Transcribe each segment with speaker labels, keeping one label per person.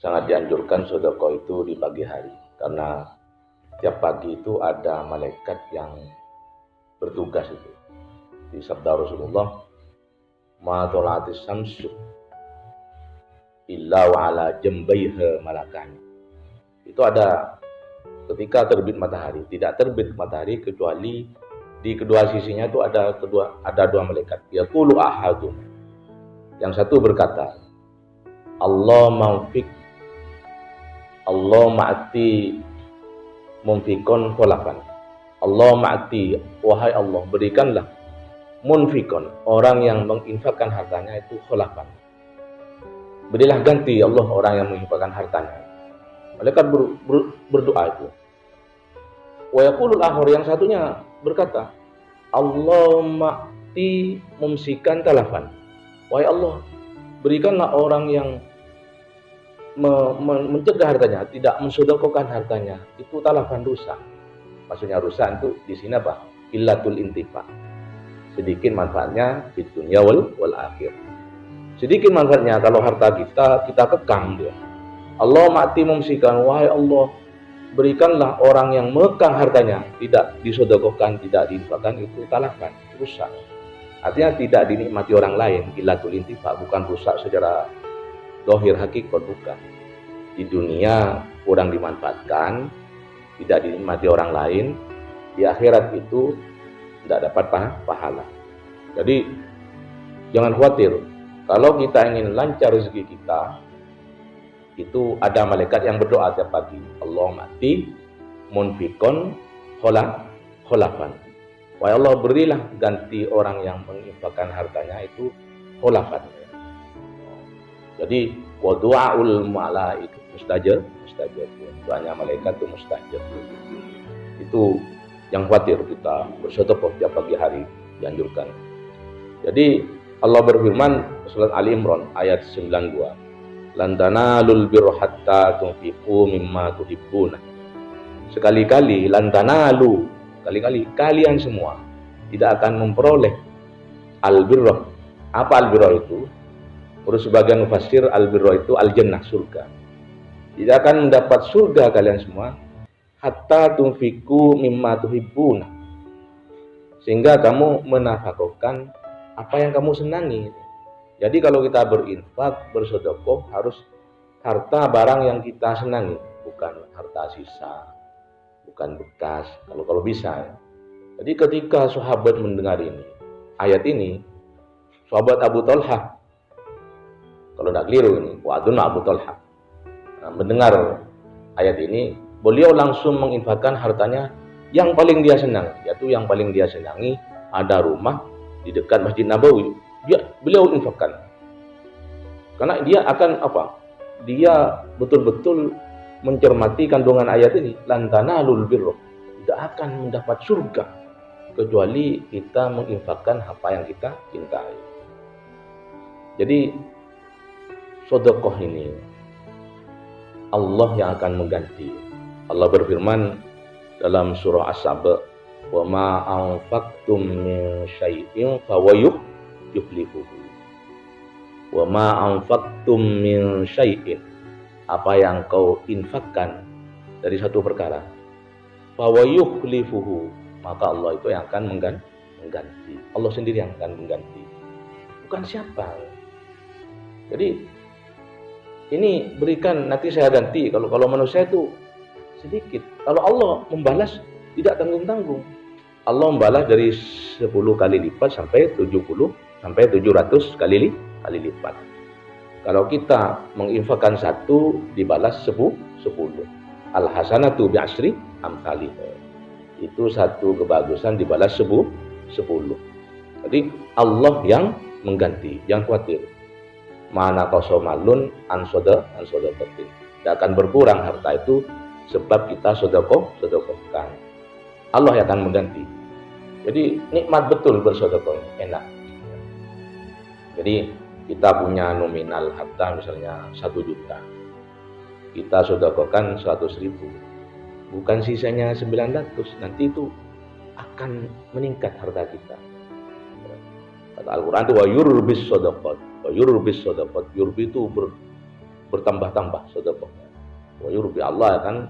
Speaker 1: sangat dianjurkan sedekah itu di pagi hari, karena tiap pagi itu ada malaikat yang bertugas itu. Di sabda Rasulullah, ma tolatis samsu illa wa ala jambaiha malakan. Itu ada ketika terbit matahari, tidak terbit matahari kecuali di kedua sisinya itu ada dua malaikat. Yaqulu ahadum. Yang satu berkata, Allah maufik, Allah ma'ati munfikon kholafan. Allah ma'ati, wahai Allah, berikanlah munfikon, orang yang menginfakkan hartanya itu kholafan. Berilah ganti Allah orang yang menginfakkan hartanya. Malaikat berdoa itu. Wa yaqulul akhar, yang satunya berkata, Allahumma ti mumsikan talafan. Wahai Allah, berikanlah orang yang mencegah hartanya, tidak mensedekahkan hartanya, itu talafan, rusak. Maksudnya rusak itu di sini apa? Illatul intifa. Sedikit manfaatnya di dunia wal akhir. Sedikit manfaatnya kalau harta kita kekang dia. Allah mati mumsikan, wahai Allah, berikanlah orang yang mekang hartanya, tidak disedekahkan, tidak diinfakkan, itu talafan, rusak. Artinya tidak dinikmati orang lain, illatul intifa, bukan rusak secara dohir hakikat, bukan. Di dunia kurang dimanfaatkan, tidak dinikmati orang lain, di akhirat itu tidak dapat pahala. Jadi jangan khawatir, kalau kita ingin lancar rezeki kita, itu ada malaikat yang berdoa tiap pagi. Allah mati munfikon kholafan. Wahai Allah, berilah ganti orang yang menginfakkan hartanya itu kholafan. Jadi wa du'aul malaik mustajab. Doanya malaikat itu mustajab. Itu yang khawatir kita bersedekah tiap pagi hari dianjurkan. Jadi Allah berfirman surat Ali Imran ayat 92. Lan tanalul birra hatta tunfiqu mimma tuhibbuna. Sekali-kali kalian semua tidak akan memperoleh al-birra. Apa al-birra itu? Menurut sebagian mufassir, al-birra itu al-jannah, surga. Tidak akan mendapat surga kalian semua hatta tunfiqu mimma tuhibbuna. Sehingga kamu menafkahkan apa yang kamu senangi. Jadi kalau kita berinfak, bersedekah, harus harta barang yang kita senangi, bukan harta sisa, bukan bekas, kalau bisa ya. Jadi ketika sahabat mendengar ini, ayat ini, sahabat Abu Talha, kalau tidak keliru ini, Wa'adun Abu Talha, mendengar ayat ini, beliau langsung menginfakkan hartanya yang paling dia senang, yaitu yang paling dia senangi ada rumah di dekat Masjid Nabawi. Beliau infakkan, karena dia akan apa? Dia betul-betul mencermati kandungan ayat ini. Lan tanalul birra, tidak akan mendapat surga kecuali kita menginfakkan apa yang kita cintai. Jadi sedekah ini Allah yang akan mengganti. Allah berfirman dalam surah As-Saba, wa ma anfaqtum min syai'in fawayukhlifuhu. Wa ma anfaqtum min syai'in, apa yang kau infakkan dari satu perkara, fawayukhlifuhu, maka Allah itu yang akan mengganti. Allah sendiri yang akan mengganti, bukan siapa. Jadi ini berikan, nanti saya ganti. Kalau manusia itu sedikit, kalau Allah membalas tidak tanggung-tanggung. Allah membalas dari 10 kali lipat sampai 70 sampai 700 kali lipat. Kalau kita menginfakkan satu, dibalas 10. Al-hasanatu bi'asri amsalih. Itu satu kebagusan dibalas 10. Jadi Allah yang mengganti, jangan khawatir. Mana qasomalun ansodaqatin. Tidak akan berkurang harta itu sebab kita sedekahkan. Allah yang akan mengganti. Jadi nikmat betul bersedekah, enak. Jadi kita punya nominal harta misalnya 1 juta, kita sedekahkan 100.000, bukan sisanya 900, nanti itu akan meningkat harta kita. Kata Al-Quran itu wa yurbis sadaqat, yurbi itu bertambah-tambah sedekahnya. Wa yurbi, Allah akan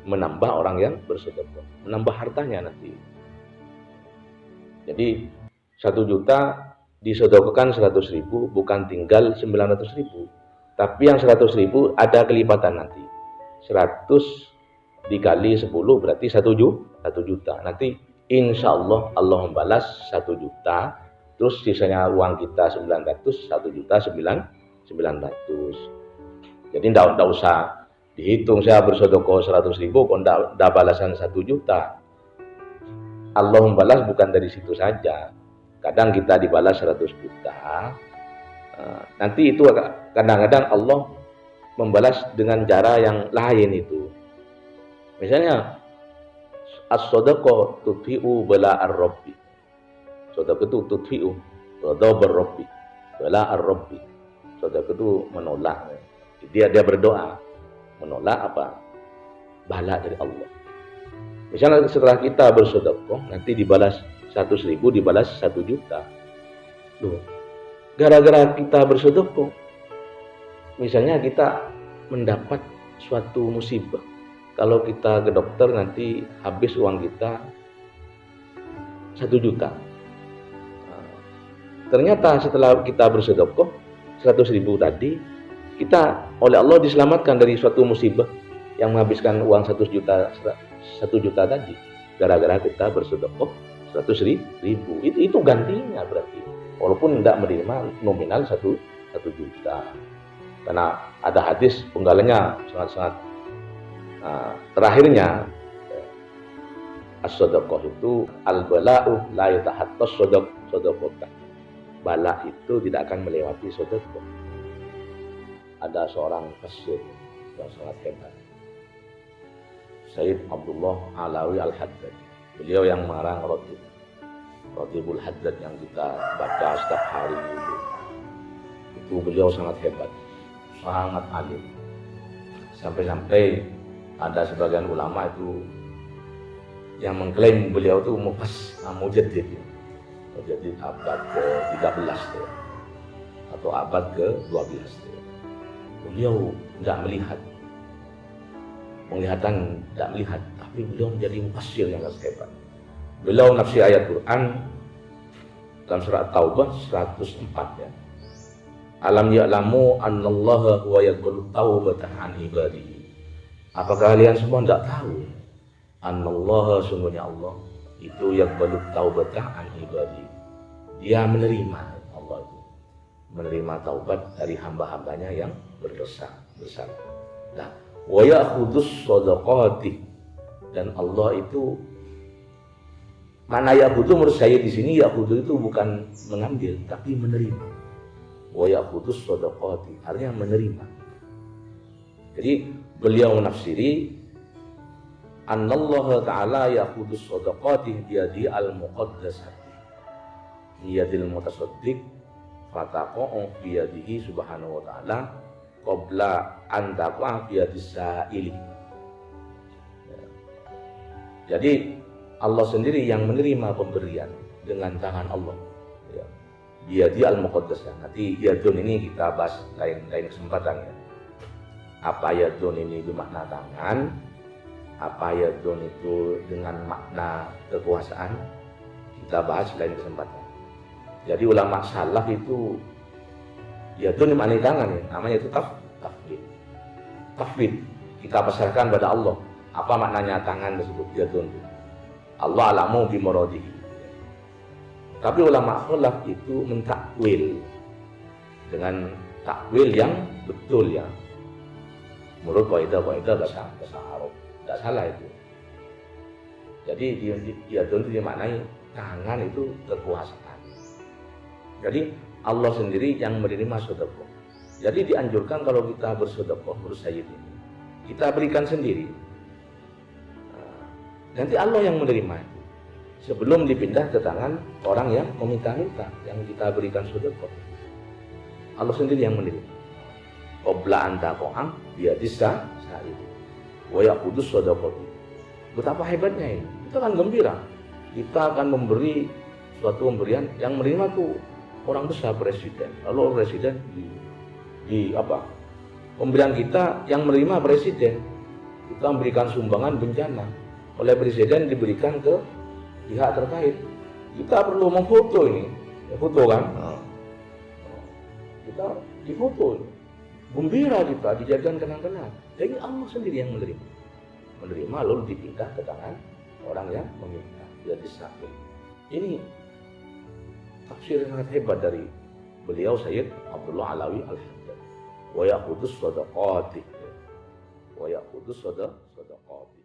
Speaker 1: menambah orang yang bersedekah, menambah hartanya nanti. Jadi 1 juta disedekahkan 100.000, bukan tinggal 900.000, tapi yang 100.000 ada kelipatan nanti. 100 dikali 10 berarti 1 juta. Nanti insya Allah Allah membalas 1 juta, terus sisanya uang kita 900, 1 juta 900. Jadi tidak usah dihitung saya bersedekah 100.000 kok tidak balasan 1 juta. Allah membalas bukan dari situ saja. Kadang kita dibalas 100 juta. Nanti itu kadang-kadang Allah membalas dengan cara yang lain itu. Misalnya as-sadaqah tudfi'u bala'ar rabbi. Sedekah itu tudfi'u ghadabar rabbi, bala'ar rabbi. Sedekah itu menolak. Dia berdoa menolak apa? Bala dari Allah. Misalnya setelah kita bersedekah nanti dibalas 100.000, dibalas 1 juta. Loh, gara-gara kita bersedekah, misalnya kita mendapat suatu musibah. Kalau kita ke dokter nanti habis uang kita 1 juta. Ternyata setelah kita bersedekah 100.000 tadi, kita oleh Allah diselamatkan dari suatu musibah yang menghabiskan uang 1 juta tadi. Gara-gara kita bersedekah 100.000, itu gantinya berarti, walaupun tidak menerima nominal 1 juta. Karena ada hadis penggalannya sangat-sangat terakhirnya as-sadaqah itu al-bala'u la yatahattas sadaqah. Bala itu tidak akan melewati sedekah. Ada seorang fasih yang sangat hebat, Sayyid Abdullah Alawi Al-Haddad. Beliau yang mengarang Ratibul Haddad yang kita baca setiap hari itu beliau sangat hebat, sangat alim. Sampai-sampai ada sebagian ulama itu yang mengklaim beliau itu mujaddid abad ke-13 atau abad ke-12. Beliau tidak melihat, tapi beliau menjadi mufassir yang sangat hebat. Beliau nafsir ayat Quran dalam surat Taubah 104 ya. Alam ya'lamu annallaha huwa yaqbalu taubata an ibadihi. Apakah kalian semua tidak tahu? Annallaha, sungguhnya Allah itu yaqbalu taubata an ibadihi. Dia menerima, Allah itu menerima taubat dari hamba-hambanya yang berdosa besar. Nah, wa ya'khudus shadaqati, dan Allah itu mana ya'khudhu, menurut saya di sini ya'khudhu itu bukan mengambil tapi menerima. Wa ya'khudus shadaqati artinya menerima. Jadi beliau menafsiri annallaha ta'ala ya'khudus shadaqati biyadi al-muqaddasati biyadil mutasaddiq fataqa'u biyadihi subhanahu wa ta'ala qabla an taqa'a biyadis sa'ili. Jadi Allah sendiri yang menerima pemberian dengan tangan Allah. Ya. Biyadi al-muqaddasah. Nanti yadun ini kita bahas lain kesempatan ya. Apa yadun ini bermakna tangan, apa yadun itu dengan makna kekuasaan, kita bahas lain kesempatan. Jadi ulama salaf itu yadun makna tangan ya, namanya itu tafwid. Tafwid kita pasrahkan pada Allah. Apa maknanya tangan tersebut yadun itu? Allah alamu bimuradihi. Tapi ulama khalaf itu mentakwil dengan takwil yang betul ya. Menurut kaidah bahasa Arab tidak salah itu. Jadi dia itu dimaknai tangan itu kekuasaan. Jadi Allah sendiri yang menerima sedekah. Jadi dianjurkan kalau kita bersedekah menurut Sayyid ini, kita berikan sendiri. Nanti Allah yang menerima itu sebelum dipindah ke tangan orang yang meminta-minta yang kita berikan sedekah. Allah sendiri yang menerima. Qabla anta qa'am biyadisa sa'id wa yaqudus sadaqati. Betapa hebatnya ini. Kita akan gembira. Kita akan memberi suatu pemberian yang menerima tuh orang besar, presiden. Lalu presiden pemberian kita yang menerima presiden. Kita memberikan sumbangan bencana oleh presiden diberikan ke pihak terkait. Kita perlu memfoto ini, ya, foto kan? Kita difoto, gembira kita, dijadikan kenang-kenang. Jadi Allah sendiri yang menerima lalu dipindah ke tangan orang yang meminta, jadi sakit. Ini tafsir yang sangat hebat dari beliau Sayyid Abdullah Alawi Al-Haddad. Wa ya'khudus sadaqati. Wa ya'khudus sadaqati.